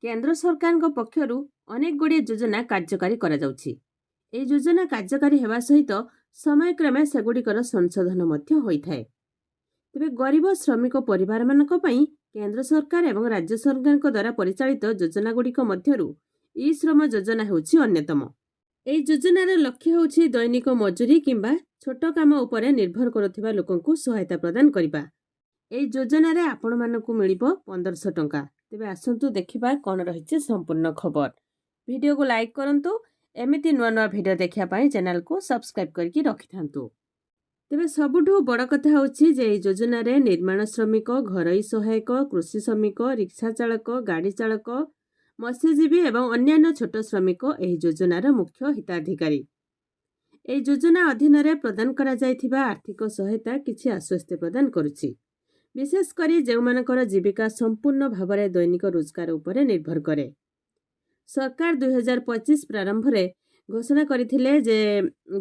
केंद्र सरकार पक्षर अनेक गुड़िए योजना कार्यकारी करा जाउछि। एई योजना कार्यकारी हेबा सहित समयक्रमे सेगुड़िकर संशोधन मध्य होइथाय। तेबे गरीब श्रमिक परिवार मानक पई केंद्र सरकार एवं राज्य सरकार द्वारा परिचालित योजना गुड़िक मध्यरु ई श्रम योजना हेउछि अन्यतम। एई योजनार लक्ष्य हेउछि दैनिक मजूरी किंबा छोट काम उपरे निर्भर करुथिबा लोकंकु सहायता प्रदान करिबा। एई योजना रे आपण मानकु मिलिबो 1500 टंका। तेबे आसंतु देखिबा कोन रहिछि संपूर्ण खबर। वीडियो को लाइक करंतु। एमिति नुआ नुआ वीडियो देखिया पई चैनल को सब्सक्राइब करके रखिथांतु। तेबे सबुठु बड़ कथा होछि जे एई योजना रे निर्माण श्रमिक, घरोई सहायक, कृषि श्रमिक, रिक्शा चालक, गाड़ी चालक, मत्स्यजीवी एवं अन्यान्य छोट श्रमिक एही योजनार मुख्य हिताधिकारी। एही योजना अधीन रे प्रदान करा जायथिबा आर्थिक सहायता किछि आश्वस्त प्रदान करुछि। विशेष करी जेउमानकर जीविका संपूर्ण भावरे दैनिक रोजगार उपरे निर्भर करे। सरकार 2025 प्रारंभ रे घोषणा करथिले जे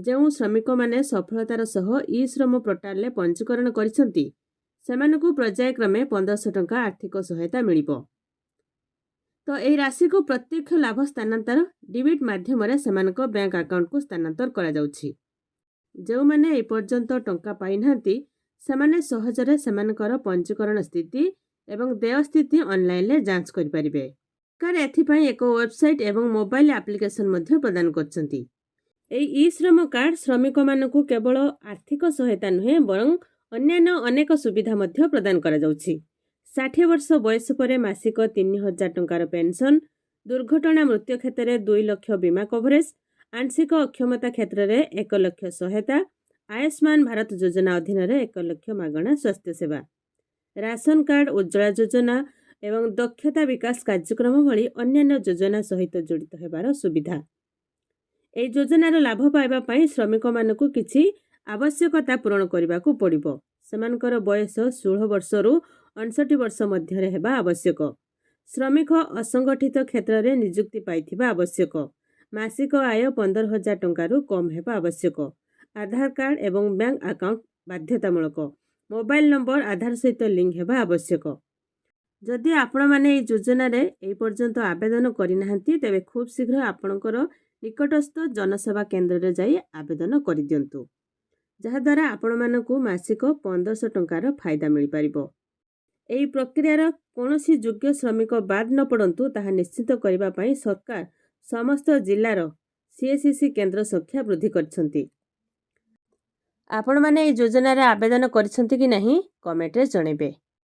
जेउ श्रमिक माने सफलतार सह ई श्रम पोर्टाल ले पंजीकरण करिसंती सेमानकु पर्यायक्रमे 1500 टंका आर्थिक सहायता मिलिबो। तो एही राशि को प्रत्यक्ष लाभ स्थानांतर डिबिट माध्यम रे सेमानक बैंक अकाउंट को स्थानांतर करा जाउछि। जेउ माने ए पर्यंत टंका पाइ नांती सेमाने सहजरे सेमानकर पंजीकरण स्थिति एवं देय स्थिति ऑनलाइन ले जांच करि परिबे। सरकार एथिपई एक वेबसाइट एवं मोबाइल एप्लिकेशन मध्य प्रदान करछंती। एई ई श्रम कार्ड श्रमिक मानकु केवल आर्थिक सहायता नुहे बरं अन्यान्य अनेक सुविधा मध्य प्रदान करा जाउछि। 60 वर्ष बयस परे मासिक 3000 टंकार पेंशन, दुर्घटना मृत्यु क्षेत्र में 2 लाख बीमा कवरेज, आंशिक अक्षमता क्षेत्र में 1 लाख सहायता, आयुष्मान भारत योजना अधीन 1 लाख मागणा स्वास्थ्य सेवा, राशन कार्ड, उज्ज्वला योजना एवं दक्षता विकास कार्यक्रम भली अन्यान्य योजना सहित जड़ित हेबार सुविधा। एई योजनार लाभ पाइबा पई श्रमिक मानकु किछि आवश्यकता पूरण करिबाकु पड़िबो। सेमानकर बयस 16 वर्षरु 59 वर्ष मध्य हेबा आवश्यक। श्रमिक असंगठित क्षेत्र में नियुक्ति पाइथिबा आवश्यक। मासिक आय 15,000 टंकारु कम हेबा आवश्यक। आधार कार्ड एवं बैंक अकाउंट बाध्यतामूलक। मोबाइल नंबर आधार सहित लिंक हेबा आवश्यक। जदि आपण माने एई योजना रे एई पर्यंत आवेदन करिनाहांती तेबे खूब शीघ्र आपणकर निकटस्थ जनसेवा केंद्र रे जाई आवेदन करि दियंतु, जहा द्वारा आपण मानकु मासिक 1500 टंकार फायदा मिल पारिबो। एई प्रक्रियार कोनोसी योग्य श्रमिक बाद न पड़ंतु ताहा निश्चित करिबा पई सरकार समस्त जिल्लार सीएससी केंद्र संख्या वृद्धि करछंती। आपण माने एई योजना रे आवेदन करछंती कि नहीं कमेंट रे जणेबे।